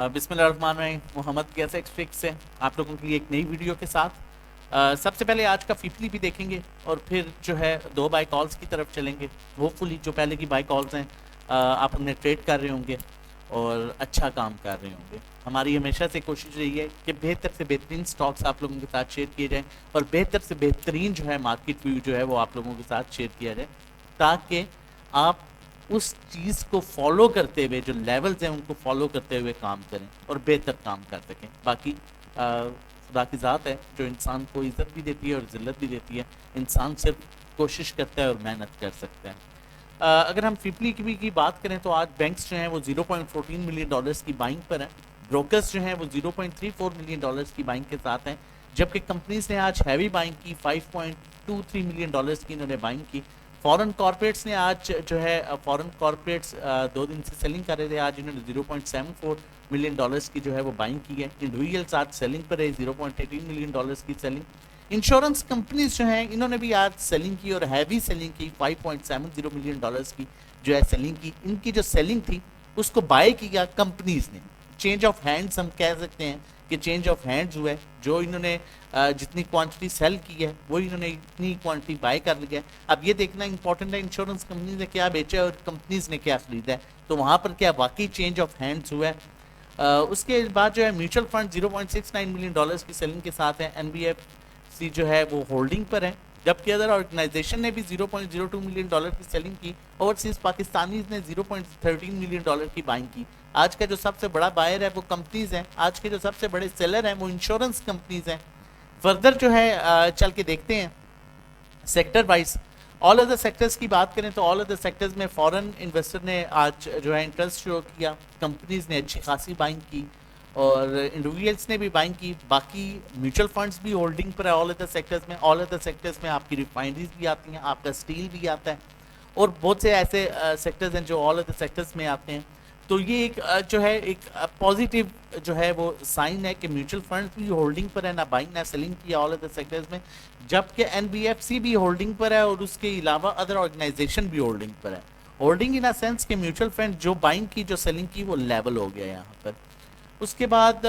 बिस्मिल्लाहिर्रहमानिर्रहीम। मोहम्मद कैसे एक्सट्रिक से आप लोगों के लिए एक नई वीडियो के साथ। सबसे पहले आज का फीफली भी देखेंगे और फिर जो है दो बाय कॉल्स की तरफ चलेंगे। होपफुली जो पहले की बाय कॉल्स हैं आप उनमें ट्रेड कर रहे होंगे और अच्छा काम कर रहे होंगे। हमारी हमेशा से कोशिश रही है कि बेहतर से बेहतरीन स्टॉक्स आप लोगों के साथ शेयर किए जाएँ और बेहतर से बेहतरीन जो है मार्केट व्यू जो है वो आप लोगों के साथ शेयर किया जाए, ताकि आप उस चीज़ को फॉलो करते हुए जो लेवल्स हैं उनको फॉलो करते हुए काम करें और बेहतर काम कर सकें। बाकी खुदा की ज़ात है जो इंसान को इज़्ज़त भी देती है और ज़िल्लत भी देती है। इंसान सिर्फ कोशिश करता है और मेहनत कर सकता है। अगर हम फिपली की बात करें तो आज बैंक्स जो हैं वो 0.14 मिलियन डॉलर्स की बाइंग पर हैं। ब्रोकर्स जो हैं वो 0.34 मिलियन डॉलर्स की बाइंग के साथ हैं, जबकि कंपनीज ने आज हैवी बाइंग की 5.23 मिलियन डॉलर्स की इन्होंने बाइंग की। फॉरेन कॉर्पोरेट्स ने आज जो है फॉरेन कॉर्पोरेट्स 2 दिन से सेलिंग कर रहे थे, आज इन्होंने 0.74 मिलियन डॉलर्स की जो है वो बाइंग की है। इंडिविजुअल्स आज सेलिंग पर है, 0.18 मिलियन डॉलर्स की सेलिंग। इंश्योरेंस कंपनीज जो हैं इन्होंने भी आज सेलिंग की और हैवी सेलिंग की, 5.70 मिलियन डॉलर्स की जो है सेलिंग की। इनकी जो सेलिंग थी उसको बाय किया कंपनीज ने। चेंज ऑफ हैंड्स हम कह सकते हैं कि चेंज ऑफ हैंड्स हुआ है। जो इन्होंने जितनी क्वांटिटी सेल की है वो इन्होंने इतनी क्वांटिटी बाय कर लिया है। अब ये देखना इंपॉर्टेंट है इंश्योरेंस कंपनी ने क्या बेचा है और कंपनीज ने क्या खरीदा है, तो वहाँ पर क्या वाकई चेंज ऑफ हैंड्स हुआ है। उसके बाद जो है म्यूचुअल फंड 0.69 मिलियन डॉलर्स की सेलिंग के साथ है। एनबीएफसी जो है वो होल्डिंग पर है, जबकि अदर ऑर्गेनाइजेशन ने भी 0.02 मिलियन डॉलर की सेलिंग की। ओवरसीज पाकिस्तानी ने 0.13 मिलियन डॉलर की बाइंग की। आज का जो सबसे बड़ा बायर है वो कंपनीज हैं, आज के जो सबसे बड़े सेलर हैं वो इंश्योरेंस कंपनीज हैं। फर्दर जो है चल के देखते हैं sector wise. All other sectors की बात करें तो ऑल अदर सेक्टर्स में फॉरेन इन्वेस्टर ने आज जो है इंटरेस्ट शो किया, कंपनीज ने अच्छी खासी बाइंग की और इंडिविजुअल्स ने भी बाइंग की। बाकी म्यूचुअल फंड्स भी होल्डिंग पर है ऑल अदर सेक्टर्स में। ऑल अदर सेक्टर्स में आपकी रिफाइनरीज भी आती हैं, आपका स्टील भी आता है और बहुत से ऐसे सेक्टर्स हैं जो ऑल अदर सेक्टर्स में आते हैं। तो ये एक जो है एक पॉजिटिव जो है वो साइन है कि म्यूचुअल फंड भी होल्डिंग पर है, ना बाइंग ना सेलिंग की ऑल अदर सेक्टर्स में, जबकि एनबीएफसी भी होल्डिंग पर है और उसके अलावा अदर ऑर्गेनाइजेशन भी होल्डिंग पर है। होल्डिंग इन अ सेंस कि म्यूचुअल फंड जो बाइंग की जो सेलिंग की वो लेवल हो गया यहाँ पर। उसके बाद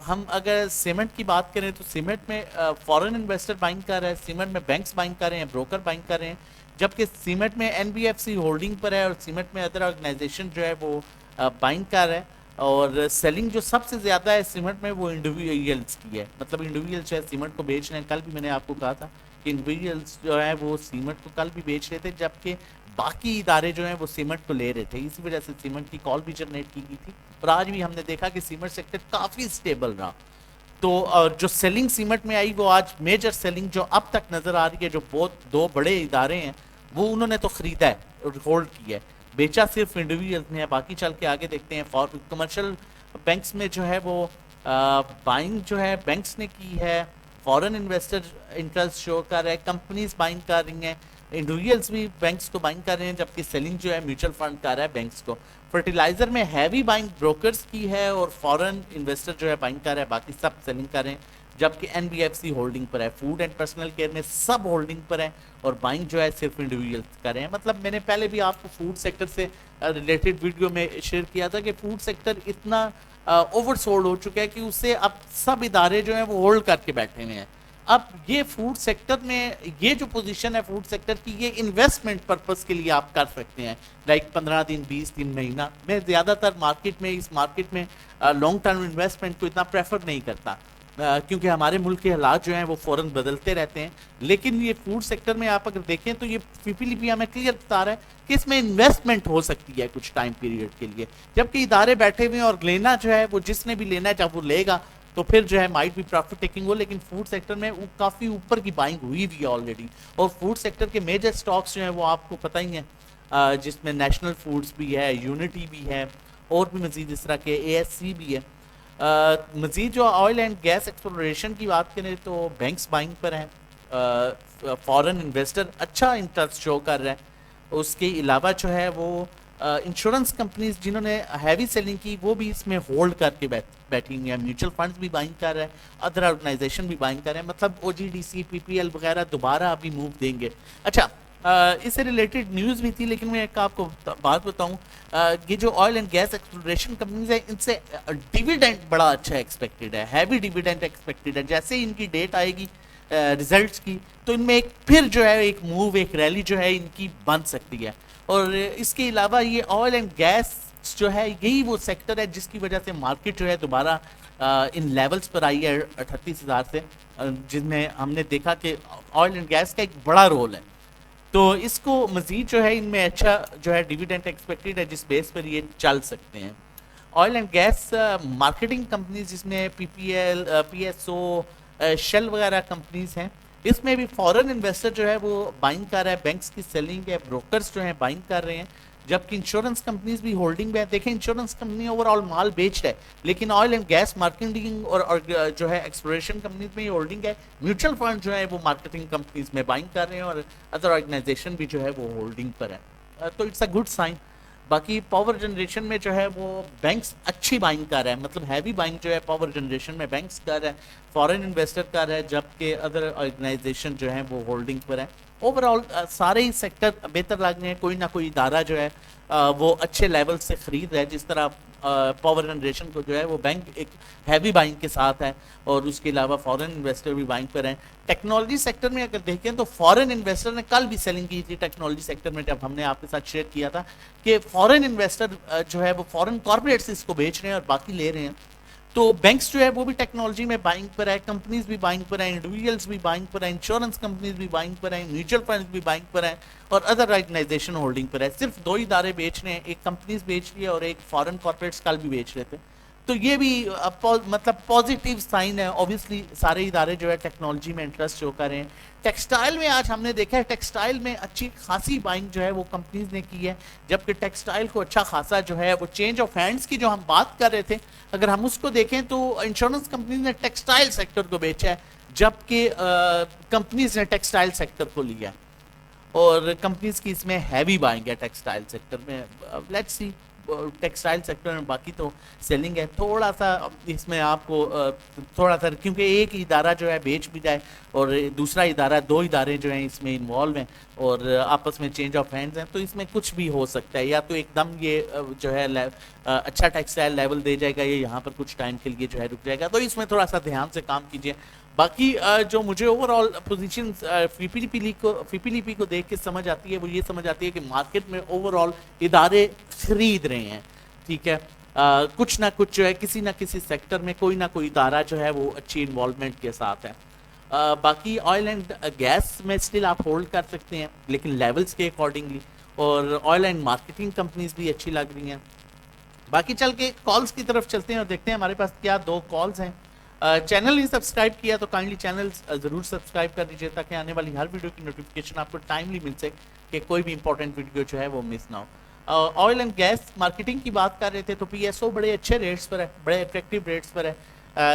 हम अगर सीमेंट की बात करें तो सीमेंट में फॉरेन इन्वेस्टर बाइंग कर रहे हैं, सीमेंट में बैंक्स बाइंग कर रहे हैं, ब्रोकर बाइंग कर रहे हैं, जबकि सीमेंट में एनबीएफसी होल्डिंग पर है और सीमेंट में अदर ऑर्गेनाइजेशन जो है वो बाइंग कर रहे हैं। और सेलिंग जो सबसे ज़्यादा है सीमेंट में वो इंडिविजुअल्स की है, मतलब इंडिविजुअल्स जो है सीमेंट को बेच रहे हैं। कल भी मैंने आपको कहा था कि इंडिविजुअल्स जो है वो सीमेंट को कल भी बेच रहे थे, जबकि बाकी इदारे जो हैं वो सीमेंट को ले रहे थे। इसी वजह से सीमेंट की कॉल भी जनरेट की गई थी और आज भी हमने देखा कि सीमेंट सेक्टर काफ़ी स्टेबल रहा। तो जो सेलिंग सीमेंट में आई वो आज मेजर सेलिंग जो अब तक नज़र आ रही है, जो बहुत दो बड़े इदारे हैं वो उन्होंने तो ख़रीदा है और होल्ड किया है, बेचा सिर्फ इंडिविजुअल्स ने है। बाकी चल के आगे देखते हैं। फॉर कमर्शियल बैंक्स में जो है वो बाइंग जो है बैंक्स ने की है, फॉरेन इन्वेस्टर इंटरेस्ट शो कर रहे हैं, कंपनीज बाइंग कर रही हैं, इंडिविजुअल्स भी बैंक्स को बाइंग कर रहे हैं, जबकि सेलिंग जो है म्यूचुअल फंड कर रहा है बैंक्स को। फर्टिलाइजर में हैवी बाइंग ब्रोकर्स की है और फॉरेन इन्वेस्टर जो है बाइंग कर रहा है, बाकी सब सेलिंग कर रहे हैं, जबकि एनबीएफसी होल्डिंग पर है। फूड एंड पर्सनल केयर में सब होल्डिंग पर है और बाइंग जो है सिर्फ इंडिविजुअल्स कर रहे हैं। मतलब मैंने पहले भी आपको फूड सेक्टर से रिलेटेड वीडियो में शेयर किया था कि फूड सेक्टर इतना ओवरसोल्ड हो चुका है कि उसे अब सब इदारे जो हैं वो होल्ड करके बैठे हुए हैं। अब ये फूड सेक्टर में ये जो पोजीशन है फूड सेक्टर की, ये इन्वेस्टमेंट पर्पस के लिए आप कर सकते हैं, लाइक 15 दिन 20 दिन महीना। मैं ज़्यादातर मार्केट में इस मार्केट में लॉन्ग टर्म इन्वेस्टमेंट को इतना प्रेफर नहीं करता, क्योंकि हमारे मुल्क के हालात जो हैं वो फ़ौरन बदलते रहते हैं। लेकिन ये फूड सेक्टर में आप अगर देखें तो ये पीपीलीपी हमें क्लियर बता रहा है कि इसमें इन्वेस्टमेंट हो सकती है कुछ टाइम पीरियड के लिए, जबकि इदारे बैठे हुए हैं और लेना जो है वो जिसने भी लेना है जब वो लेगा तो फिर जो है माइट भी प्रॉफिट टेकिंग हो। लेकिन फूड सेक्टर में वो काफ़ी ऊपर की बाइंग हुई भी है ऑलरेडी। और फूड सेक्टर के मेजर स्टॉक्स जो हैं वो आपको पता ही है, जिसमें नेशनल फूड्स भी है, यूनिटी भी है और भी मज़ीद इस तरह के एएससी भी है। मज़ीद जो ऑयल एंड गैस एक्सप्लोरेशन की बात करें तो बैंक्स बाइंग पर हैं, फॉरेन इन्वेस्टर अच्छा इंटरेस्ट शो कर रहे हैं। उसके अलावा जो है वो इंश्योरेंस कंपनीज जिन्होंने हैवी सेलिंग की वो भी इसमें होल्ड करके बैठी हुई हैं। म्यूचुअल फंड्स भी बाइंग कर रहे हैं, अदर ऑर्गेनाइजेशन भी बाइंग कर रहे हैं। मतलब ओजीडीसी पीपीएल वगैरह दोबारा अभी मूव देंगे। अच्छा, इससे रिलेटेड न्यूज़ भी थी, लेकिन मैं एक आपको बात बताऊं, ये जो oil and gas exploration companies है इनसे डिविडेंड बड़ा अच्छा एक्सपेक्टेड है, हैवी डिविडेंड एक्सपेक्टेड है। जैसे ही इनकी डेट आएगी रिजल्ट्स की, तो इनमें एक फिर जो है एक मूव, एक रैली जो है इनकी बन सकती है। और इसके अलावा ये ऑयल एंड गैस जो है यही वो सेक्टर है जिसकी वजह से मार्केट जो है दोबारा इन लेवल्स पर आई है 38,000 से, जिनमें हमने देखा कि ऑयल एंड गैस का एक बड़ा रोल है। तो इसको मजीद जो है इनमें अच्छा जो है डिविडेंड एक्सपेक्टेड है, जिस बेस पर ये चल सकते हैं। Oil and gas marketing companies जिसमें पीपीएल, पीएसओ, शेल वगैरह कंपनीज हैं, इसमें भी फॉरेन इन्वेस्टर जो है वो बाइंग कर रहा है, बैंक्स की सेलिंग है, ब्रोकर्स जो है बाइंग कर रहे हैं, जबकि इंश्योरेंस कंपनीज भी होल्डिंग में है। देखें, इंश्योरेंस कंपनी ओवरऑल माल बेच रहा है, लेकिन ऑयल एंड गैस मार्केटिंग और जो है एक्सप्लोरेशन कंपनीज में होल्डिंग है। म्यूचुअल फंड जो है वो मार्केटिंग कंपनीज में बाइंग कर रहे हैं, और अदर ऑर्गेनाइजेशन भी जो है वो होल्डिंग पर है। तो इट्स अ गुड साइन। बाकी पावर जनरेशन में जो है वो बैंक्स अच्छी बाइंग कर रहा है, मतलब हैवी बाइंग जो है पावर जनरेशन में बैंक्स कर रहा है, फॉरेन इन्वेस्टर कर रहा है, जबकि अदर ऑर्गेनाइजेशन जो है वो होल्डिंग पर है। ओवरऑल सारे ही सेक्टर बेहतर लग रहे हैं। कोई ना कोई इदारा जो है वो अच्छे लेवल से खरीद रहा है, जिस तरह पावर जनरेशन को जो है वो बैंक एक हैवी बाइंग के साथ है, और उसके अलावा फॉरेन इन्वेस्टर भी बाइंग पर हैं। टेक्नोलॉजी सेक्टर में अगर देखें तो फॉरेन इन्वेस्टर ने कल भी सेलिंग की थी टेक्नोलॉजी सेक्टर में, जब हमने आपके साथ शेयर किया था कि फॉरेन इन्वेस्टर जो है वो फॉरेन कॉर्पोरेट्स इसको बेच रहे हैं और बाकी ले रहे हैं। तो बैंक्स जो है वो भी टेक्नोलॉजी में बाइंग पर है, कंपनीज भी बाइंग पर है, इंडिविजुअल्स भी बाइंग पर है, इंश्योरेंस कंपनीज भी बाइंग पर है, म्यूचुअल फंड भी बाइंग पर है, और अदर ऑर्गेनाइजेशन होल्डिंग पर है। सिर्फ दो इदारे बेच रहे हैं, एक कंपनीज बेच रही है और एक फॉरेन कॉर्पोरेट्स कल भी बेच रहे थे। तो ये भी मतलब पॉजिटिव साइन है। ऑब्वियसली सारे इदारे जो है टेक्नोलॉजी में इंटरेस्ट शो कर रहे हैं। टेक्सटाइल में आज हमने देखा है, टेक्सटाइल में अच्छी खासी बाइंग जो है वो कंपनीज ने की है, जबकि टेक्सटाइल को अच्छा खासा जो है वो चेंज ऑफ हैंड्स की जो हम बात कर रहे थे, अगर हम उसको देखें तो इंश्योरेंस कंपनीज ने टेक्सटाइल सेक्टर को बेचा है, जबकि कंपनीज ने टेक्सटाइल सेक्टर को लिया है, और कंपनीज की इसमें हैवी बाइंग है टेक्सटाइल सेक्टर में। लेट्स सी टेक्सटाइल सेक्टर में बाकी तो सेलिंग है। थोड़ा सा इसमें आपको थोड़ा सा, क्योंकि एक इदारा जो है बेच भी जाए और दूसरा इदारा, दो इदारे जो हैं इसमें इन्वॉल्व हैं और आपस में चेंज ऑफ हैंड्स हैं, तो इसमें कुछ भी हो सकता है। या तो एकदम ये जो है अच्छा टेक्सटाइल लेवल दे जाएगा, या यहाँ पर कुछ टाइम के लिए जो है रुक जाएगा। तो इसमें थोड़ा सा ध्यान से काम कीजिए। बाकी जो मुझे ओवरऑल पोजीशन फीपीलीपी को देख के समझ आती है, वो ये समझ आती है कि मार्केट में ओवरऑल इदारे खरीद रहे हैं, ठीक है। कुछ ना कुछ जो है किसी ना किसी सेक्टर में कोई ना कोई इदारा जो है वो अच्छी इन्वॉल्वमेंट के साथ है। बाकी ऑयल एंड गैस में स्टिल आप होल्ड कर सकते हैं, लेकिन लेवल्स के अकॉर्डिंगली, और ऑयल एंड मार्केटिंग कंपनीज भी अच्छी लग रही हैं। बाकी चल के कॉल्स की तरफ चलते हैं और देखते हैं हमारे पास क्या दो कॉल्स हैं। चैनल नहीं सब्सक्राइब किया तो काइंडली चैनल ज़रूर सब्सक्राइब कर दीजिए, ताकि आने वाली हर वीडियो की नोटिफिकेशन आपको टाइमली मिल सके, कि कोई भी इंपॉर्टेंट वीडियो जो है वो मिस ना हो। ऑयल एंड गैस मार्केटिंग की बात कर रहे थे, तो पीएसओ बड़े अच्छे रेट्स पर है, बड़े अट्रैक्टिव रेट्स पर है।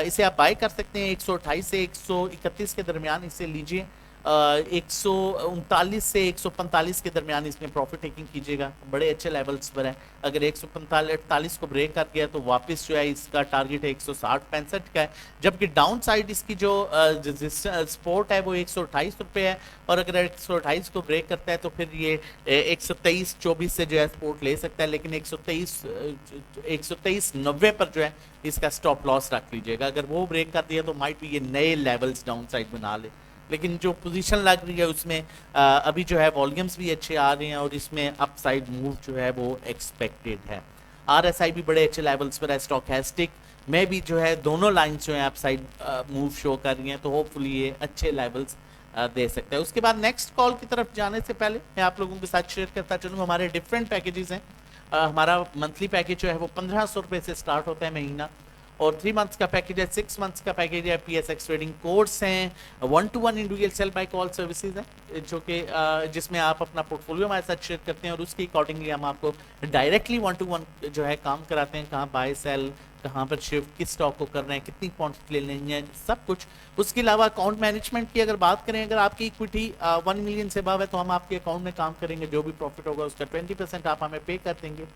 इसे आप बाय कर सकते हैं 128 से 131 के दरमियान इसे लीजिए। 139 से 145 के दरमियान इसमें प्रॉफिट टेकिंग कीजिएगा, बड़े अच्छे लेवल्स पर है। अगर 145 को ब्रेक कर गया तो वापस जो है इसका टारगेट है 160-65 का है, जबकि डाउन साइड इसकी जो सपोर्ट है वो 128 रुपये है, और अगर 128 को ब्रेक करता है तो फिर ये 123-24 से जो है सपोर्ट ले सकता है, लेकिन 123-90 पर जो है इसका स्टॉप लॉस रख लीजिएगा। अगर वो ब्रेक कर दिया तो माइट भी ये नए लेवल्स डाउन साइड बना ले, लेकिन जो पोजीशन लग रही है उसमें अभी जो है वॉल्यूम्स भी अच्छे आ रहे हैं, और इसमें अपसाइड मूव जो है वो एक्सपेक्टेड है। आरएसआई भी बड़े अच्छे लेवल्स पर है, स्टॉकेस्टिक में भी जो है दोनों लाइंस जो है अपसाइड मूव शो कर रही हैं, तो होपफुली ये अच्छे लेवल्स दे सकते हैं। उसके बाद नेक्स्ट कॉल की तरफ जाने से पहले मैं आप लोगों के साथ शेयर करता चलूँ, हमारे डिफरेंट पैकेजेस हैं। हमारा मंथली पैकेज जो है वो 1500 रुपये से स्टार्ट होता है महीना, और 3 मंथ्स का पैकेज है, 6 मंथ्स का पैकेज है, PSX ट्रेडिंग कोर्स हैं, 1-to-1 individual sell buy call services हैं, जो कि जिसमें आप अपना पोर्टफोलियो हमारे साथ शेयर करते हैं, और उसके अकॉर्डिंगली हम आपको डायरेक्टली 1-to-1 जो है काम कराते हैं, कहाँ बाय सेल, कहाँ पर शिफ्ट, किस स्टॉक को करना है, कितनी क्वांटिटी ले लेनी है, सब कुछ। उसके अलावा अकाउंट मैनेजमेंट की अगर बात करें, अगर आपकी इक्विटी 1 मिलियन से अबव है तो हम आपके अकाउंट में काम करेंगे, जो भी प्रॉफिट होगा उसका 20% आप हमें पे कर देंगे।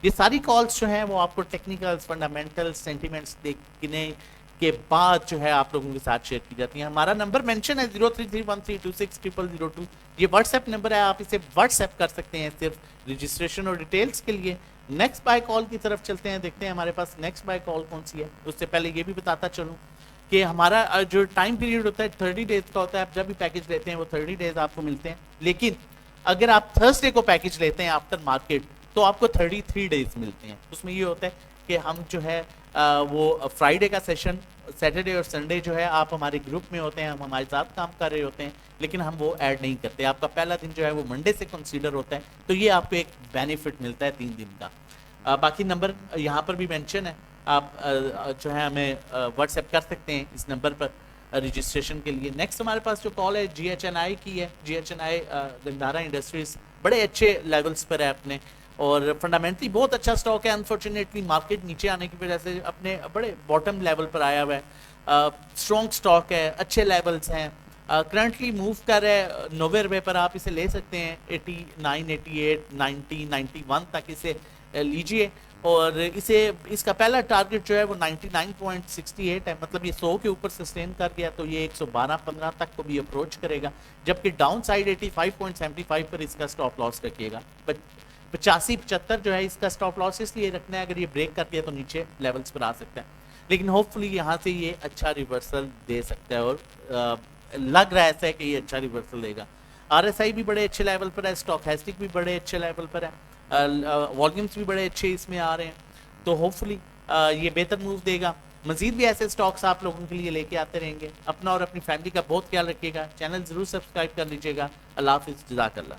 ये सारी कॉल्स जो हैं वो आपको टेक्निकल्स, फंडामेंटल्स, सेंटिमेंट्स देखने के बाद जो है आप लोगों के साथ शेयर की जाती है। हमारा नंबर मेंशन है 0331326002। ये व्हाट्सएप नंबर है, आप इसे व्हाट्सएप कर सकते हैं सिर्फ रजिस्ट्रेशन और डिटेल्स के लिए। नेक्स्ट बाय कॉल की तरफ चलते हैं, देखते हैं हमारे पास नेक्स्ट बाय कॉल कौन सी है। उससे पहले ये भी बताता चलूँ कि हमारा जो टाइम पीरियड होता है 30 डेज का होता है। आप जब भी पैकेज लेते हैं वो 30 डेज आपको मिलते हैं, लेकिन अगर आप थर्सडे को पैकेज लेते हैं आफ्टर मार्केट तो आपको 33 डेज मिलते हैं। उसमें ये होता है कि हम जो है वो फ्राइडे का सेशन, सैटरडे और संडे जो है आप हमारे ग्रुप में होते हैं, हम हमारे साथ काम कर रहे होते हैं, लेकिन हम वो ऐड नहीं करते। आपका पहला दिन जो है वो मंडे से कंसीडर होता है, तो ये आपको एक बेनिफिट मिलता है 3 दिन का। बाकी नंबर यहाँ पर भी मेंशन है, आप जो है हमें व्हाट्सएप कर सकते हैं इस नंबर पर रजिस्ट्रेशन के लिए। नेक्स्ट हमारे पास जो कॉल है GHNI की है। GHNI गंधारा इंडस्ट्रीज बड़े अच्छे लेवल्स पर है अपने, और फंडामेंटली बहुत अच्छा स्टॉक है। अनफॉर्चुनेटली मार्केट नीचे आने की वजह से अपने बड़े बॉटम लेवल पर आया हुआ है। स्ट्रॉन्ग स्टॉक है, अच्छे लेवल्स हैं, करंटली मूव कर रहा है 90 रुपये पर। आप इसे ले सकते हैं 89, 88, 90, 91 तक इसे लीजिए, और इसका पहला टारगेट जो है वो 99.68 है। मतलब ये 100 के ऊपर सस्टेन कर गया तो ये 112-15 तक को भी अप्रोच करेगा, जबकि डाउन साइड 85.75 पर इसका स्टॉप लॉस रखिएगा। 85-75 जो है इसका स्टॉप लॉस इसलिए रखना है, अगर ये ब्रेक कर दिया तो नीचे लेवल्स पर आ सकता है, लेकिन होपफुली यहाँ से ये अच्छा रिवर्सल दे सकता है, और लग रहा है ऐसा है कि ये अच्छा रिवर्सल देगा। RSI भी बड़े अच्छे लेवल पर है, स्टॉकेस्टिक भी बड़े अच्छे लेवल पर है, वॉल्यूम्स भी बड़े अच्छे इसमें आ रहे हैं, तो होपफुली ये बेहतर मूव देगा। मजीद भी ऐसे स्टॉक्स आप लोगों के लिए लेके आते रहेंगे। अपना और अपनी फैमिली का बहुत ख्याल रखिएगा। चैनल जरूर सब्सक्राइब कर लीजिएगा। अल्लाह हाफिज़, जज़ाकल्लाह।